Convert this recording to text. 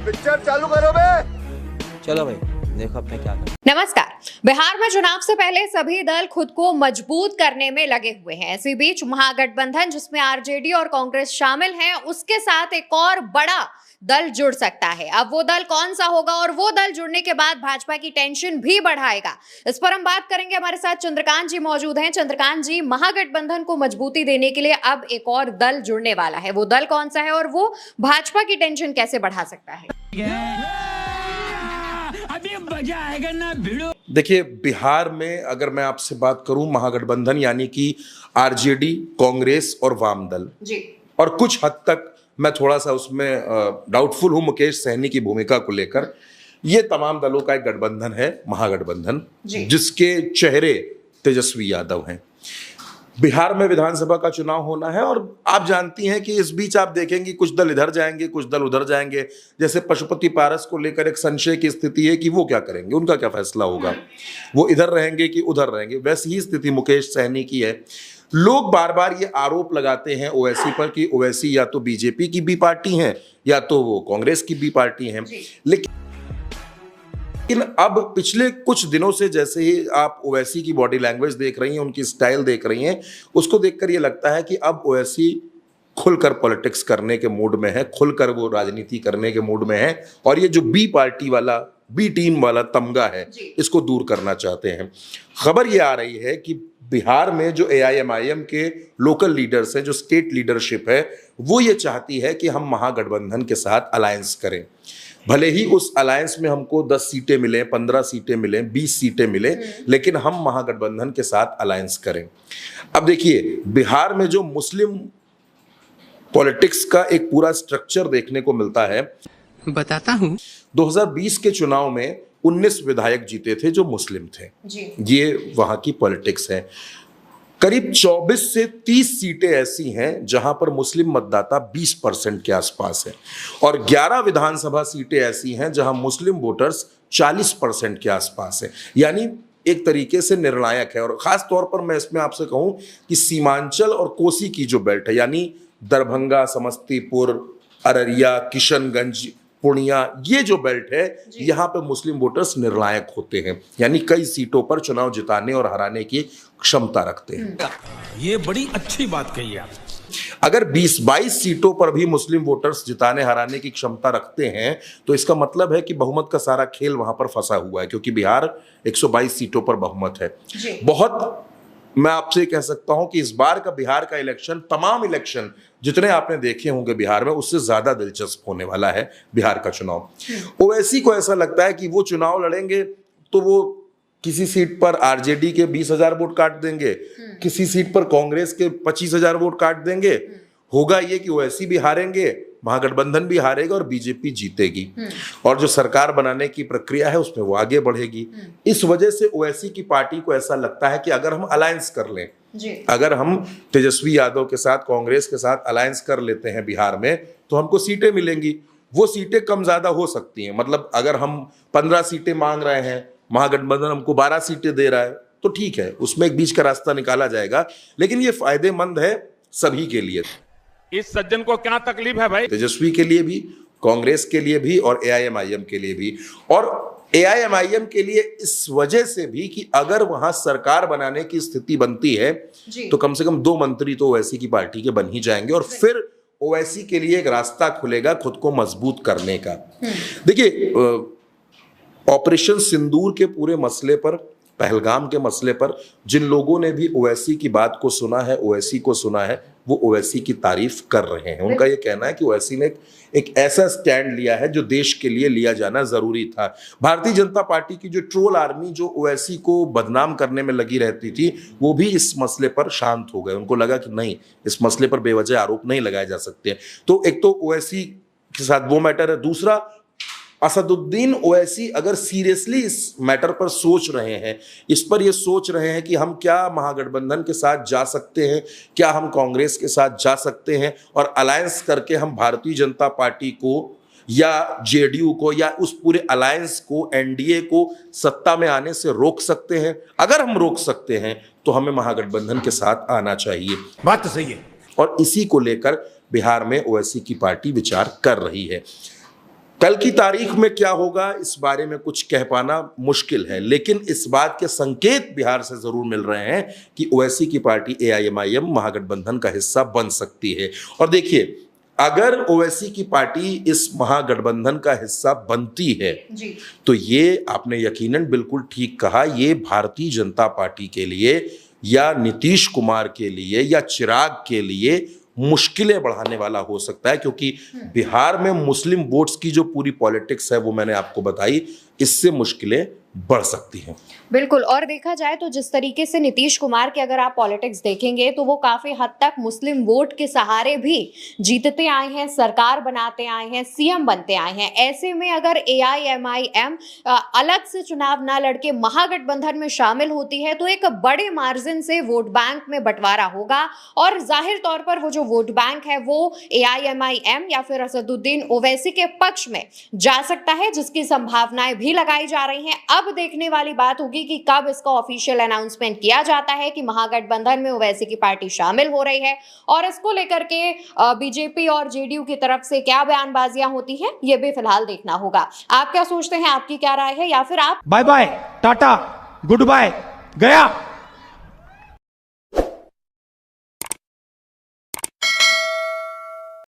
Picture चालू करो बे। चलो भाई देखो अब मैं क्या करूं। नमस्कार। बिहार में चुनाव से पहले सभी दल खुद को मजबूत करने में लगे हुए हैं। इसी बीच महागठबंधन जिसमें आरजेडी और कांग्रेस शामिल हैं, उसके साथ एक और बड़ा दल जुड़ सकता है। अब वो दल कौन सा होगा और वो दल जुड़ने के बाद भाजपा की टेंशन भी बढ़ाएगा, इस पर हम बात करेंगे। हमारे साथ चंद्रकांत जी मौजूद हैं। चंद्रकांत जी, महागठबंधन को मजबूती देने के लिए अब एक और दल जुड़ने वाला है, वो दल कौन सा है और वो भाजपा की टेंशन कैसे बढ़ा सकता है? अभी मजा आएगा ना भिड़ो। देखिए, बिहार में अगर मैं आपसे बात करूं, महागठबंधन यानी कि आरजेडी, कांग्रेस और वाम दल जी, और कुछ हद तक मैं थोड़ा सा उसमें डाउटफुल हूं मुकेश सहनी की भूमिका को लेकर, ये तमाम दलों का एक गठबंधन है, महागठबंधन, जिसके चेहरे तेजस्वी यादव हैं। बिहार में विधानसभा का चुनाव होना है और आप जानती हैं कि इस बीच आप देखेंगे कुछ दल इधर जाएंगे, कुछ दल उधर जाएंगे। जैसे पशुपति पारस को लेकर एक संशय की स्थिति है कि वो क्या करेंगे, उनका क्या फैसला होगा, वो इधर रहेंगे कि उधर रहेंगे। वैसी ही स्थिति मुकेश सहनी की है। लोग बार बार ये आरोप लगाते हैं ओवैसी पर कि ओवैसी या तो बीजेपी की बी पार्टी है या तो वो कांग्रेस की बी पार्टी है। लेकिन अब पिछले कुछ दिनों से जैसे ही आप ओवैसी की बॉडी लैंग्वेज देख रही हैं, उनकी स्टाइल देख रही हैं, उसको देखकर ये लगता है कि अब ओवैसी खुलकर पॉलिटिक्स करने के मूड में है, खुलकर वो राजनीति करने के मूड में है और ये जो बी पार्टी वाला, बी टीम वाला तमगा है, इसको दूर करना चाहते हैं। खबर ये आ रही है कि बिहार में जो एआईएमआईएम के लोकल लीडर्स हैं, जो स्टेट लीडरशिप है, वो ये चाहती है कि हम महागठबंधन के साथ अलायंस करें। भले ही उस अलायंस में हमको 10 सीटें मिलें, 15 सीटें मिलें, 20 सीटें मिलें, लेकिन हम महागठबंधन के साथ अलायंस करें। अब देखिए, बिहार में जो मुस्लिम पॉलिटिक्स का एक पूरा स्ट्रक्चर देखने को मिलता है, बताता हूँ। 2020 के चुनाव में 19 विधायक जीते थे जो मुस्लिम थे। ये वहां की पॉलिटिक्स है। करीब 24 से 30 सीटें ऐसी हैं जहां पर मुस्लिम मतदाता 20% के आसपास है और 11 विधानसभा सीटें ऐसी हैं जहां मुस्लिम वोटर्स 40% के आसपास है। यानी एक तरीके से निर्णायक है। और खास तौर पर मैं इसमें आपसे कहूं कि सीमांचल और कोसी की जो बेल्ट है, यानी दरभंगा, समस्तीपुर, अररिया, किशनगंज, पूर्णिया, ये जो बेल्ट है, यहाँ पे मुस्लिम वोटर्स निर्णायक होते हैं, यानी कई सीटों पर चुनाव जिताने और हराने की क्षमता रखते हैं। ये बड़ी अच्छी बात कही आप। अगर 20-22 सीटों पर भी मुस्लिम वोटर्स जिताने हराने की क्षमता रखते हैं तो इसका मतलब है कि बहुमत का सारा खेल वहां पर फंसा हुआ है, क्योंकि बिहार 122 सीटों पर बहुमत है। बहुत, मैं आपसे कह सकता हूं कि इस बार का बिहार का इलेक्शन, तमाम इलेक्शन जितने आपने देखे होंगे बिहार में, उससे ज्यादा दिलचस्प होने वाला है बिहार का चुनाव। ओवैसी को ऐसा लगता है कि वो चुनाव लड़ेंगे तो वो किसी सीट पर आरजेडी के 20,000 वोट काट देंगे, किसी सीट पर कांग्रेस के 25,000 वोट काट देंगे। होगा ये कि ओवैसी भी हारेंगे, महागठबंधन भी हारेगा और बीजेपी जीतेगी और जो सरकार बनाने की प्रक्रिया है उसमें वो आगे बढ़ेगी। इस वजह से ओवैसी की पार्टी को ऐसा लगता है कि अगर हम अलायंस कर लें, अगर हम तेजस्वी यादव के साथ, कांग्रेस के साथ अलायंस कर लेते हैं बिहार में, तो हमको सीटें मिलेंगी। वो सीटें कम ज्यादा हो सकती हैं। मतलब अगर हम 15 सीटें मांग रहे हैं, महागठबंधन हमको 12 सीटें दे रहा है, तो ठीक है, उसमें एक बीच का रास्ता निकाला जाएगा। लेकिन ये फायदेमंद है सभी के लिए। इस सज्जन को क्या तकलीफ है भाई? तेजस्वी के लिए भी, कांग्रेस के लिए भी और एआईएमआईएम के लिए भी। और एआईएमआईएम के लिए इस वजह से भी कि अगर वहां सरकार बनाने की स्थिति बनती है तो कम से कम 2 मंत्री तो ओवैसी की पार्टी के बन ही जाएंगे और फिर ओवैसी के लिए एक रास्ता खुलेगा खुद को मजबूत करने का। देखिए, ऑपरेशन सिंदूर के पूरे मसले पर, पहलगाम के मसले पर जिन लोगों ने भी ओवैसी की बात को सुना है, ओवैसी को सुना है, वो ओवैसी की तारीफ कर रहे हैं। उनका ये कहना है कि ओवैसी ने एक ऐसा स्टैंड लिया है जो देश के लिए लिया जाना जरूरी था। भारतीय जनता पार्टी की जो ट्रोल आर्मी जो ओवैसी को बदनाम करने में लगी रहती थी, वो भी इस मसले पर शांत हो गए। उनको लगा कि नहीं, इस मसले पर बेवजह आरोप नहीं लगाए जा सकते। तो एक तो ओवैसी के साथ वो मैटर है। दूसरा, असदुद्दीन ओवैसी अगर सीरियसली इस मैटर पर सोच रहे हैं, इस पर ये सोच रहे हैं कि हम क्या महागठबंधन के साथ जा सकते हैं, क्या हम कांग्रेस के साथ जा सकते हैं और अलायंस करके हम भारतीय जनता पार्टी को या जेडीयू को या उस पूरे अलायंस को, एनडीए को सत्ता में आने से रोक सकते हैं। अगर हम रोक सकते हैं तो हमें महागठबंधन के साथ आना चाहिए। बात तो सही है। और इसी को लेकर बिहार में ओवैसी की पार्टी विचार कर रही है। कल की तारीख में क्या होगा इस बारे में कुछ कह पाना मुश्किल है, लेकिन इस बात के संकेत बिहार से जरूर मिल रहे हैं कि ओवैसी की पार्टी एआईएमआईएम महागठबंधन का हिस्सा बन सकती है। और देखिए, अगर ओवैसी की पार्टी इस महागठबंधन का हिस्सा बनती है जी। तो ये आपने यकीनन बिल्कुल ठीक कहा, ये भारतीय जनता पार्टी के लिए या नीतीश कुमार के लिए या चिराग के लिए मुश्किलें बढ़ाने वाला हो सकता है, क्योंकि बिहार में मुस्लिम वोट्स की जो पूरी पॉलिटिक्स है वो मैंने आपको बताई, इससे मुश्किलें बढ़ सकती हैं। बिल्कुल। और देखा जाए तो जिस तरीके से नीतीश कुमार के अगर आप पॉलिटिक्स देखेंगे तो वो काफी हद तक मुस्लिम वोट के सहारे भी जीतते आए हैं, सरकार बनाते आए हैं, सीएम बनते आए हैं। ऐसे में अगर एआईएमआईएम अलग से चुनाव ना लड़के महागठबंधन में शामिल होती है तो एक बड़े मार्जिन से वोट बैंक में बंटवारा होगा और जाहिर तौर पर वो जो वोट बैंक है वो एआईएमआईएम या फिर असदुद्दीन ओवैसी के पक्ष में जा सकता है, जिसकी संभावनाएं भी लगाई जा रही हैं। अब देखने वाली बात होगी कि कब इसका ऑफिशियल अनाउंसमेंट किया जाता है कि महागठबंधन में ओवैसी की पार्टी शामिल हो रही है, और इसको लेकर के बीजेपी और जेडीयू की तरफ से क्या बयानबाजियां होती हैं, ये भी फिलहाल देखना होगा। आप क्या सोचते हैं, आपकी क्या राय है, या फिर आप bye bye tata goodbye गया।